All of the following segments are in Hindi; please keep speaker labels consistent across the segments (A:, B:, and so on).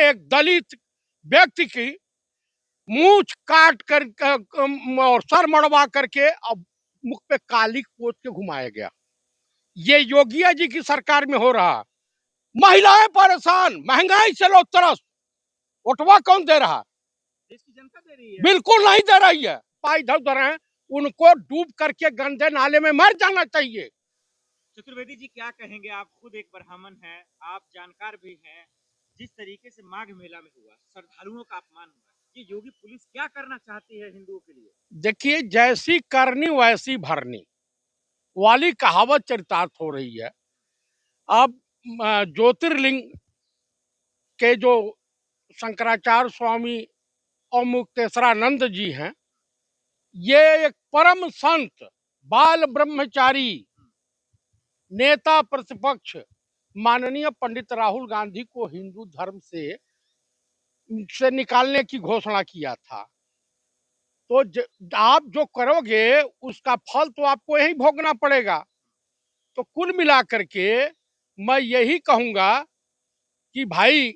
A: एक दलित व्यक्ति की मूंछ काट कर और सर मड़वा करके अब मुख पे काली पोत के घुमाया गया। ये योगिया जी की सरकार में हो रहा। महिलाएं परेशान, महंगाई से लोग तरस, वोटवा कौन दे रहा?
B: देश की जनता दे रही है।
A: बिल्कुल नहीं दे रही है। पाई धर धर हैं, उनको डूब करके गंदे नाले में मर जाना चाहिए।
B: चतुर्वेदी जी क्या कहेंगे? आप खुद एक ब्राह्मण हैं, आप जानकार भी हैं। जिस तरीके से माघ मेला में हुआ, श्रद्धालुओं का अपमान हुआ, ये योगी पुलिस क्या करना चाहती है हिंदुओं के लिए?
A: देखिए, जैसी करनी वैसी भरनी वाली कहावत चरितार्थ हो रही है। अब ज्योतिर्लिंग के जो शंकराचार्य स्वामी और मुक्तेश्वरानंद जी हैं, ये एक परम संत, बाल ब्रह्मचारी नेता प्रतिपक्ष माननीय पंडित राहुल गांधी को हिंदू धर्म से निकालने की घोषणा किया था। तो आप जो करोगे उसका फल तो आपको यही भोगना पड़ेगा। तो कुल मिलाकर के मैं यही कहूंगा कि भाई,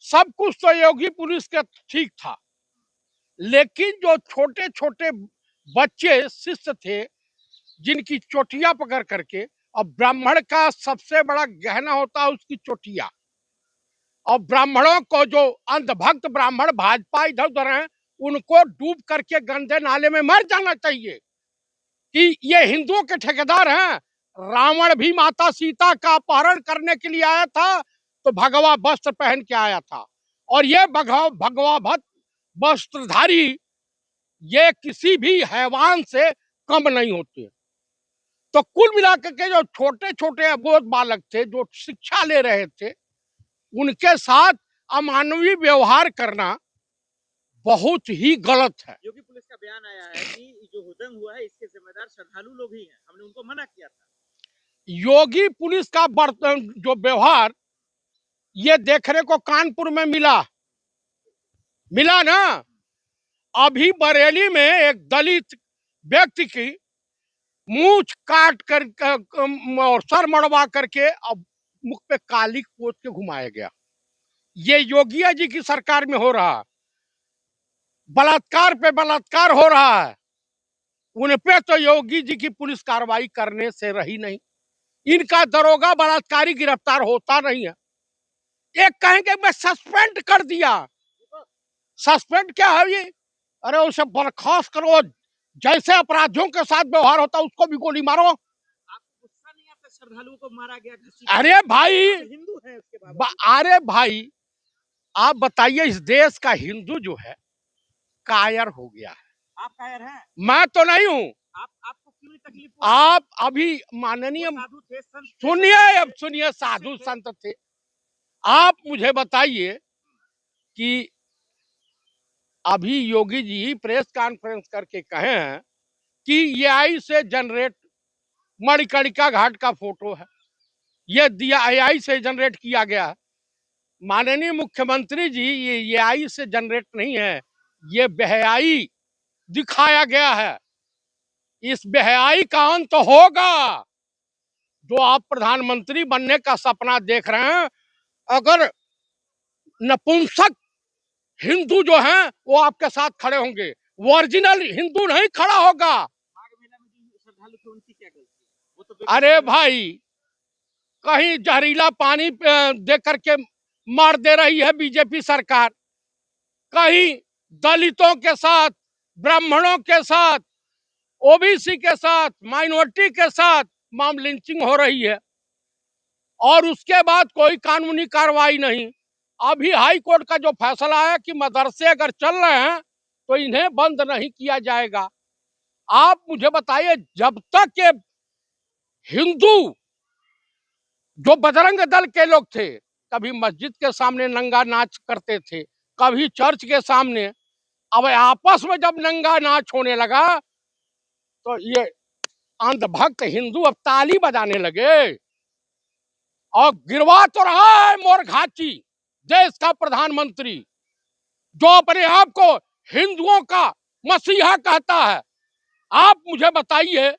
A: सब कुछ तो योगी पुलिस का ठीक था, लेकिन जो छोटे छोटे बच्चे शिष्य थे जिनकी चोटियां पकड़ करके, अब ब्राह्मण का सबसे बड़ा गहना होता है उसकी चोटियां, और ब्राह्मणों को जो अंधभक्त ब्राह्मण भाजपा इधर उधर हैं, उनको डूब करके गंदे नाले में मर जाना चाहिए कि ये हिंदुओं के ठेकेदार हैं। रावण भी माता सीता का अपहरण करने के लिए आया था तो भगवा वस्त्र पहन के आया था, और ये भगवा वस्त्रधारी ये किसी भी हैवान से कम नहीं होते। तो कुल मिलाकर के जो छोटे छोटे अबोध बालक थे जो शिक्षा ले रहे थे, उनके साथ अमानवीय व्यवहार करना बहुत ही गलत है।
B: योगी पुलिस का बयान आया है कि जो हुदंग हुआ है इसके जिम्मेदार श्रद्धालु लोग ही हैं, हमने उनको मना किया था।
A: योगी पुलिस का बर्तन जो व्यवहार ये देखने को कानपुर में मिला ना। अभी बरेली में एक दलित व्यक्ति की मूंछ काट कर और सर मड़वा करके अब मुख पे काली पोत के घुमाया गया। ये योगिया जी की सरकार में हो रहा। बलात्कार पे बलात्कार हो रहा है, उन पे तो योगी जी की पुलिस कार्रवाई करने से रही नहीं। इनका दरोगा बलात्कारी गिरफ्तार होता नहीं है। एक कहेंगे मैं सस्पेंड कर दिया। सस्पेंड क्या है ये? अरे उसे बर्खास्त करो, जैसे अपराधियों के साथ व्यवहार होता उसको भी गोली मारो।
B: आपको गुस्सा नहीं आता श्रद्धालुओं को मारा गया,
A: अरे भाई,
B: हिंदू है उसके बाद?
A: अरे भाई, आप बताइए, इस देश का हिंदू जो है कायर हो गया है।
B: आप कायर हैं?
A: मैं तो नहीं हूँ।
B: आपको क्यों तकलीफ?
A: आप अभी माननीय
B: साधु थे, संत थे,
A: सुनिए, अब सुनिए, साधु संत थे। आप मुझे बताइए कि अभी योगी जी प्रेस कॉन्फ्रेंस करके कहे हैं कि ये आई से जनरेट मणिकर्णिका घाट का फोटो है, ये दिया AI से जनरेट किया गया है। माननीय मुख्यमंत्री जी, ये AI से जनरेट नहीं है, ये बेहयाई दिखाया गया है। इस बेहयाई का अंत होगा। जो आप प्रधानमंत्री बनने का सपना देख रहे हैं, अगर नपुंसक हिंदू जो हैं वो आपके साथ खड़े होंगे, ओरिजिनल हिंदू नहीं खड़ा होगा।
B: माघ मेला में जो श्रद्धालु थे उनकी क्या गलती? वो तो
A: अरे भाई, कहीं जहरीला पानी दे करके मार दे रही है बीजेपी सरकार, कहीं दलितों के साथ, ब्राह्मणों के साथ, OBC के साथ, माइनॉरिटी के साथ माम लिंचिंग हो रही है, और उसके बाद कोई कानूनी कार्रवाई नहीं। अभी हाई कोर्ट का जो फैसला है कि मदरसे अगर चल रहे हैं तो इन्हें बंद नहीं किया जाएगा। आप मुझे बताइए, जब तक के हिंदू जो बजरंग दल के लोग थे, कभी मस्जिद के सामने नंगा नाच करते थे, कभी चर्च के सामने, अब आपस में जब नंगा नाच होने लगा तो ये अंधभक्त हिंदू अब ताली बजाने लगे। और गिरवा तो रहा है मोरघाची देश का प्रधानमंत्री, जो अपने आप को हिंदुओं का मसीहा कहता है। आप मुझे बताइए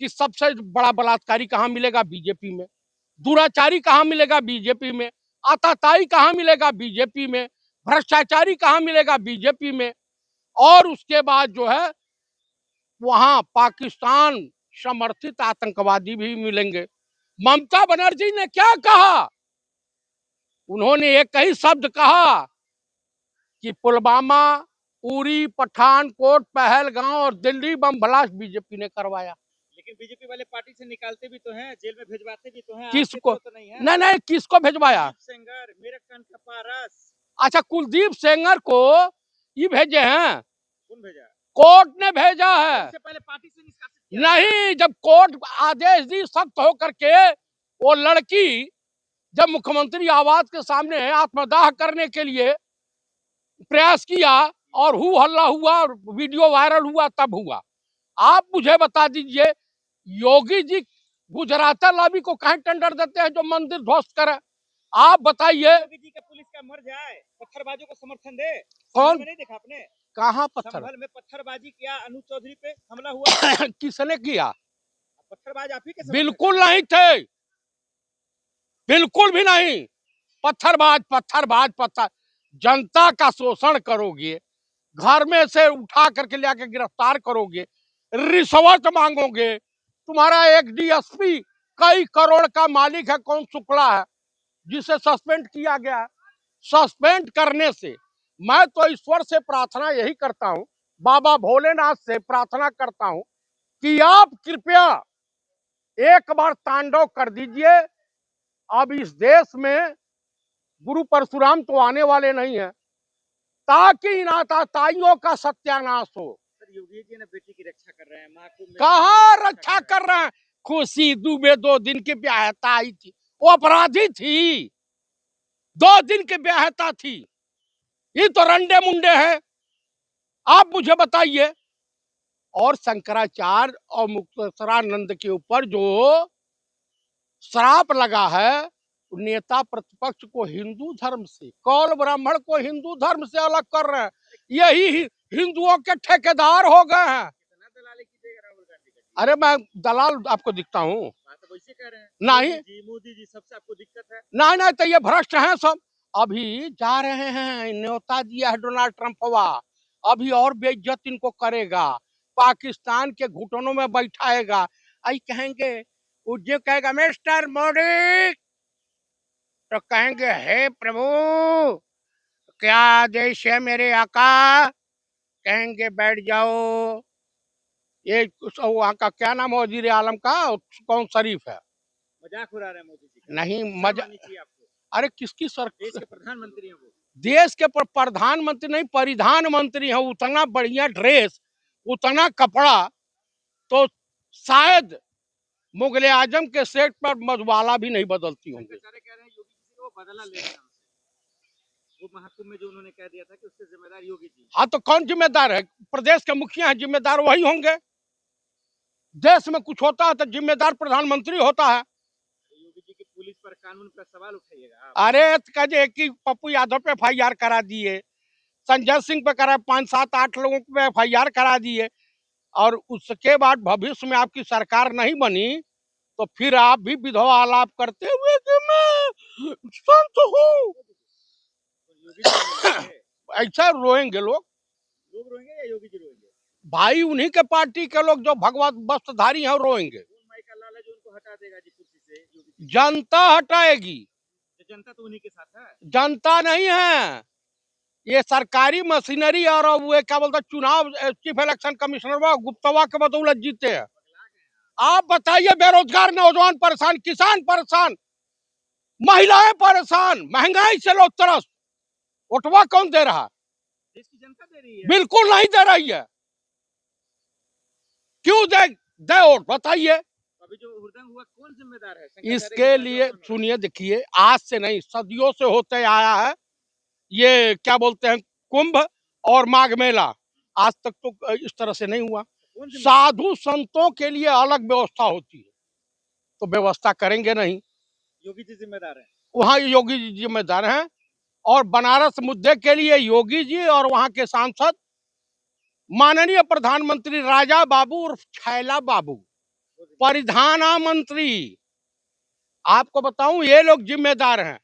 A: कि सबसे बड़ा बलात्कारी कहां मिलेगा? बीजेपी में। दुराचारी कहां मिलेगा? बीजेपी में। आताताई कहाँ मिलेगा? बीजेपी में। भ्रष्टाचारी कहाँ मिलेगा? बीजेपी में। और उसके बाद जो है वहां पाकिस्तान समर्थित आतंकवादी भी मिलेंगे। ममता बनर्जी ने क्या कहा? उन्होंने एक ही शब्द कहा कि पुलवामा, उरी, पठानकोट, पहलगांव और दिल्ली बम ब्लास्ट बीजेपी ने करवाया।
B: लेकिन बीजेपी वाले पार्टी से निकालते भी तो हैं, जेल में भिजवाते भी तो हैं,
A: किसको?
B: तो नहीं है।
A: नहीं नहीं, किसको भिजवाया?
B: कुलदीप सेंगर, मेरे कान का पारस।
A: अच्छा, कुलदीप सेंगर को ये भेजे हैं?
B: कौन भेजा?
A: कोर्ट ने भेजा है।
B: उससे पहले पार्टी से निष्कासित किया
A: नहीं, जब कोर्ट आदेश दी सख्त होकर के, वो लड़की जब मुख्यमंत्री आवास के सामने आत्मदाह करने के लिए प्रयास किया और हू हल्ला हुआ और वीडियो वायरल हुआ, तब हुआ। आप मुझे बता दीजिए, योगी जी गुजराता लॉबी को कहीं टेंडर देते हैं जो मंदिर ध्वस्त करे? आप बताइए।
B: योगी जी का पुलिस का मर जाए, पत्थरबाजों को समर्थन दे।
A: कौन?
B: संभल में नहीं देखा आपने?
A: कहाँ पत्थर?
B: संभल में पत्थरबाजी किया, अनु चौधरी पे हमला हुआ।
A: किसने किया?
B: पत्थरबाज आप ही के समर्थक
A: बिल्कुल
B: हैं।
A: नहीं थे, बिल्कुल भी नहीं। पत्थरबाज पत्थरबाज पत्थर। जनता का शोषण करोगे, घर में से उठा करके ले आके गिरफ्तार करोगे, रिश्वत मांगोगे। तुम्हारा एक डीएसपी कई करोड़ का मालिक है, कौन? शुक्ला है, जिसे सस्पेंड किया गया है। सस्पेंड करने से मैं तो ईश्वर से प्रार्थना यही करता हूं, बाबा भोलेनाथ से प्रार्थना करता हूं कि आप कृपया एक बार तांडव कर दीजिए। अब इस देश में गुरु परशुराम तो आने वाले नहीं है, ताकि इन आताताइयों का सत्यानाश हो।
B: सर, योगी जी ने बेटी की रक्षा कर रहे हैं, महाकुंभ में
A: कहाँ रक्षा कर रहे हैं? खुशी दुबे 2 दिन की ब्याहता आई थी, वो अपराधी थी, 2 दिन की ब्याहता थी। ये तो रंडे मुंडे हैं। आप मुझे बताइए। और शंकराचार्य और मुक्तेश्वरानंद के ऊपर जो श्राप लगा है, नेता प्रतिपक्ष को हिंदू धर्म से, कौल ब्राह्मण को हिंदू धर्म से अलग कर रहे हैं। यही हिंदुओं के ठेकेदार हो गए हैं।
B: कितना दलाली कीजिएगा राहुल गांधी का जी?
A: अरे मैं दलाल आपको दिखता हूँ?
B: बात तो वैसे कह रहे हैं।
A: नहीं
B: मोदी जी सबसे आपको दिक्कत है।
A: नहीं नहीं, तो ये भ्रष्ट हैं सब। अभी जा रहे हैं, न्योता दिया है डोनाल्ड ट्रंपवा, अभी और बेइज्जत इनको करेगा, पाकिस्तान के घुटनों में बैठाएगा। आई कहेंगे, उज्जैन कहेगा मिस्टर मोदी, तो कहेंगे हे प्रभु क्या आदेश है मेरे आका? कहेंगे बैठ जाओ। ये वहाँ का क्या नाम है वजीर आलम का, कौन? शरीफ है।
B: मजाक उड़ा रहे हैं मोदी जी का।
A: नहीं
B: शर्म
A: मजा,
B: आनी चाहिए आपको।
A: अरे किसकी सर?
B: देश के प्रधानमंत्री हैं वो।
A: देश के प्रधानमंत्री नहीं, परिधान मंत्री है। उतना बढ़िया ड्रेस, उतना कपड़ा तो शायद मुगले आजम के सेट पर मधुबाला भी नहीं बदलती होंगी।
B: शंकराचार्य कह रहे हैं योगी जी से वो बदला ले रहे हैं हमसे। वो महाकुंभ में जो उन्होंने कह दिया था कि उससे जिम्मेदार योगी जी।
A: हाँ, तो कौन जिम्मेदार है? प्रदेश के मुखिया है, जिम्मेदार वही होंगे। देश में कुछ होता है तो जिम्मेदार प्रधानमंत्री होता है।
B: योगी जी की पुलिस पर, कानून पर सवाल उठाइएगा आप।
A: अरे कहे कि पप्पू यादव पे FIR करा दिए, संजय सिंह पे करा, 5, 7, 8 लोगों पे FIR करा दिए, और उसके बाद भविष्य में आपकी सरकार नहीं बनी तो फिर आप भी विधवा आलाप करते हुए कि मैं संत हूँ,
B: योगी जी रोएंगे?
A: ऐसा रोएंगे लोग।
B: लोग रोएंगे या योगी जी रोएंगे?
A: भाई उन्हीं के पार्टी के लोग जो भगवत वस्त्रधारी हैं रोएंगे।
B: कौन माई का लाल है जो उनको हटा देगा जी कुर्सी से? योगी जी।
A: जनता हटाएगी।
B: तो जनता तो उन्हीं के साथ है।
A: जनता नहीं है, ये सरकारी मशीनरी और वो क्या बोलते हैं, चुनाव चीफ इलेक्शन कमिश्नर गुप्तवा के बदौलत जीते हैं। आप बताइए, बेरोजगार नौजवान परेशान, किसान परेशान, महिलाएं परेशान, महंगाई से लोग त्रस्त। वोटवा कौन दे रहा?
B: देश की जनता दे रही है।
A: बिल्कुल नहीं दे रही है। क्यों दे वोट? बताइए।
B: अभी जो हुड़दंग हुआ कौन जिम्मेदार है?
A: इसके लिए सुनिए, देखिए, आज से नहीं, सदियों से होते आया है ये क्या बोलते हैं, कुंभ और माघ मेला। आज तक तो इस तरह से नहीं हुआ। साधु संतों के लिए अलग व्यवस्था होती है, तो व्यवस्था करेंगे नहीं।
B: योगी जी जिम्मेदार है,
A: वहाँ योगी जी जिम्मेदार हैं। और बनारस मुद्दे के लिए योगी जी और वहाँ के सांसद माननीय प्रधानमंत्री राजा बाबू और छैला बाबू, परिधान मंत्री, आपको बताऊं, ये लोग जिम्मेदार हैं।